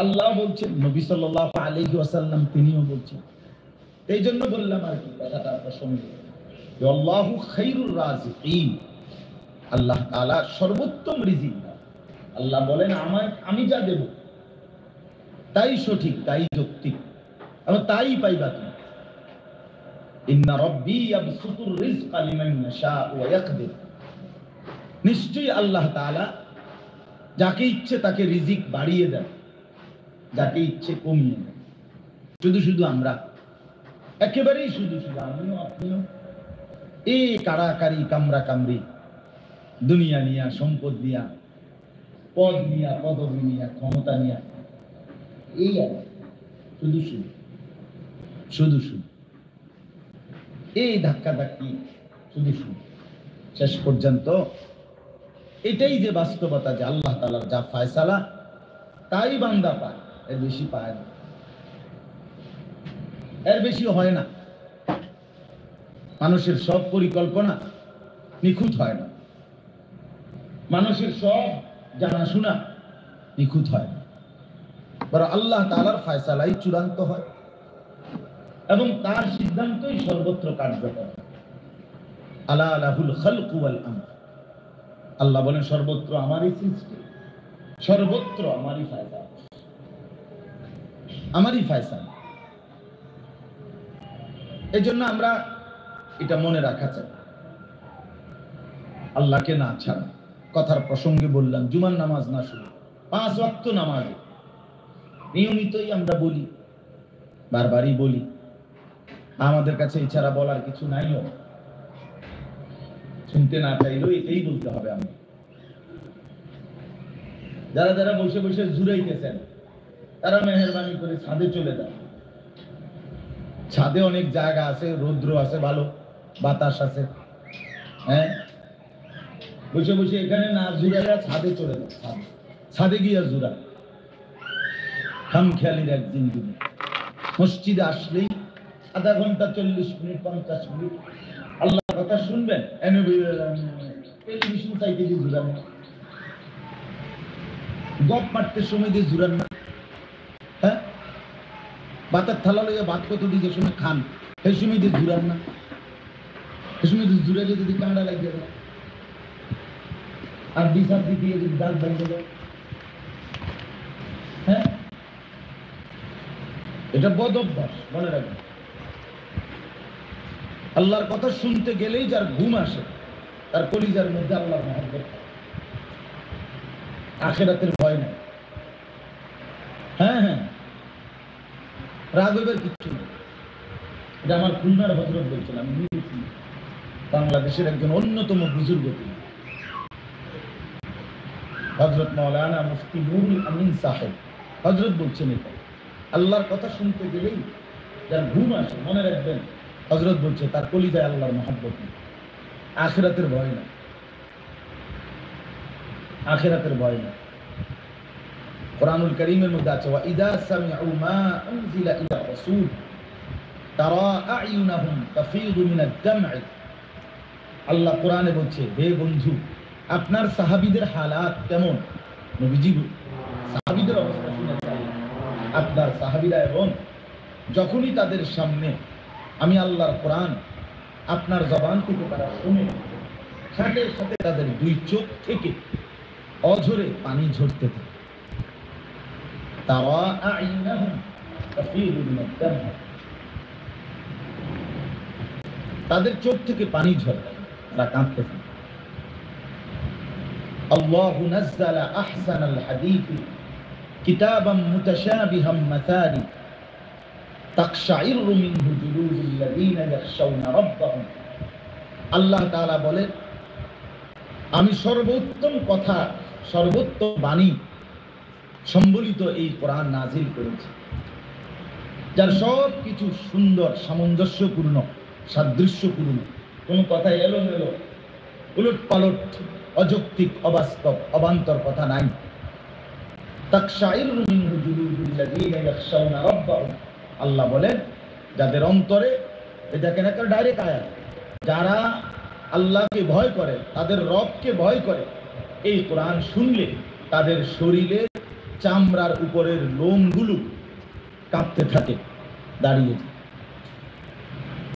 আল্লাহ বলছেন, নবী সাল্লাল্লাহু আলাইহি ওয়াসাল্লাম তিনিও বলছেন। এই জন্য বললাম আর কি কথাটা প্রসঙ্গে, আল্লাহু খায়রুর রাযিকিন, আল্লাহ তাআলা সর্বোত্তম রিজিক। আল্লাহ বলেন আমি যা দেব তাই সঠিক, তাই যৌক্তিক, এবং তাই পাইবা তুমি। ইন্না রাব্বী ইয়াবসুতুর রিজকা লিমান ইয়াশাউ ওয়া ইয়াকদির, নিশ্চয়ই আল্লাহ তাআলা যাকে ইচ্ছে তাকে রিজিক বাড়িয়ে দেন, যাকে ইচ্ছে কমিয়ে দেন। শুধু শুধু আমরা একেবারেই শুধু শুধু আমিও আপনিও এই কাড়াকাড়ি কামরা কামড়ি দুনিয়া নিয়া, সম্পদ নিয়া, পদ নিয়া, পদবি নিয়া, ক্ষমতা নিয়া, এই আর শুধু শুধু শুধু শুধু এই ধাক্কা ধাক্কি, শুধু শুধু শেষ পর্যন্ত এটাই যে বাস্তবতা, যে আল্লাহ তাআলার যা ফয়সালা তাই বান্দা পায়, এর বেশি পায় না, এর বেশি হয় না। মানুষের সব পরিকল্পনা নিখুঁত হয় না, মানুষের সব জানাশোনা নিখুঁত হয় না, বরং আল্লাহ তাআলার ফয়সালাই চূড়ান্ত হয় এবং তার সিদ্ধান্তই সর্বত্র কার্যকর। আলা লাহুল খালকু ওয়াল আমর, আল্লাহ বলেন সর্বত্র আমারই সৃষ্টি, সর্বত্র আমারই ফয়সালা, আমারই ফয়সালা। এজন্য আমরা এটা মনে রাখা চাই, আল্লাহকে না ছাড়া। কথার প্রসঙ্গে বললাম, জুমার নামাজ না শুনে 5 ওয়াক্ত নামাজ নিয়মিতই আমরা বলি, বারবারই বলি, আমাদের কাছে এছাড়া বলার কিছু নাইও, শুনতে না চাইলেও এটাই বলতে হবে। আমরা যারা যারা বসে বসে জুড়াইতেছেন তারা মেহেরবানি করে ছাদে চলে যান। ছাদে অনেক জায়গা আছে, রৌদ্র আছে, ভালো বাতাস আছে। হ্যাঁ, বসে বসে এখানে না জুড়াইয়া ছাদে চলে যান, ছাদে গিয়া জুড়া। খামখেয়ালির এক জিন্দেগি। মসজিদে আসলেই আধা ঘন্টা, 40 মিনিট, 50 মিনিট আল্লাহর কথা শুনবেন, টেলিভিশন চাইতে দিয়ে জুড়ান না, গপ মারতে সময় দিয়ে জুড়ান না। হ্যাঁ, ভাতের থালা লইয়া ভাত কত দিয়ে সময় খান, সেই সময় দিয়ে জুড়ান না, সেই সময় দিয়ে জুড়াইলে যদি কাঁড়া লাগিয়ে দেয় আর বিচার দিয়ে যদি দাঁত ভেঙে দেয়, হ্যাঁ, এটা বদ অভ্যাস, মনে রাখবেন। আল্লাহর কথা শুনতে গেলেই যার ঘুম আসে, তার কলিজার মধ্যে আল্লাহর মহব্বত, আখিরাতের ভয় নাই। হ্যাঁ হ্যাঁ, রাগ হইবার কিচ্ছু নেই। এটা আমার খুলনার হযরত বলছিলাম, আমি বুঝেছি, বাংলাদেশের একজন অন্যতম বুজুর্গ হযরত মাওলানা মুফতি নুরুল আমিন সাহেব হযরত বলছেন, এটা আল্লাহর কথা শুনতে গেলেই যার ঘুম আসে, মনে রাখবেন, হযরত বলছে তার কলিজায় আল্লাহর মহব্বত নেই, আখিরাতের ভয় না, আখিরাতের ভয় না। কুরআনুল কারীমের মধ্যে আছে, ওয়া ইযা সামি'উ মা উনজিলা ইলা রাসূল তারা আ'য়ুনাহুম তাফীদু মিনাদ দাম'i। আল্লাহ কোরআনে বলছে, হে বন্ধু, আপনার সাহাবীদের হালাত কেমন? নবীজি সাহাবীদের অবস্থা শুনেছেন। আপনার সাহাবীরা এবং যখনই তাদের সামনে আমি আল্লাহর কোরআন আপনার জবান থেকে তারা শুনে, সাথে সাথে তাদের 2 চোখ থেকে অঝরে পানি ঝরতে থাকে। তারা আ'য়ুনাহুম তাফীদু মিনাদ দাম'i, তাদের চোখ থেকে পানি ঝরে, তারা কাঁদতে থাকে। আল্লাহু নাযালা আহসানাল হাদীথি কিতাবাম মুতাশাবিহাম মাথানি তাকশাইরু মিনহু জুলুদুল লাযীনা ইয়াখশাউনা রাব্বাহুম। আল্লাহ তাআলা বলেন, আমি সর্বোত্তম কথা, সর্বোত্তম বাণী সম্বলিত এই কোরআন নাজিল করেছি, যার সব কিছু সুন্দর, সামঞ্জস্যপূর্ণ, সাদৃশ্যপূর্ণ, কোন কথা এলোমেলো, উলট পালট, অযৌক্তিক, অবাস্তব, অবান্তর কথা নাই। তাকশাইরু মিনহু জুলুদুল লাযীনা ইয়াখশাউনা রাব্বাহুম। আল্লাহ বলেন, যাদের অন্তরে, দেখেন একটা ডাইরেক্ট আয়াত, যারা আল্লাহকে ভয় করে, তাদের রবকে ভয় করে, এই কোরআন শুনলে তাদের শরীরে চামড়ার উপরের লোমগুলো কাঁপতে থাকে, দাঁড়িয়ে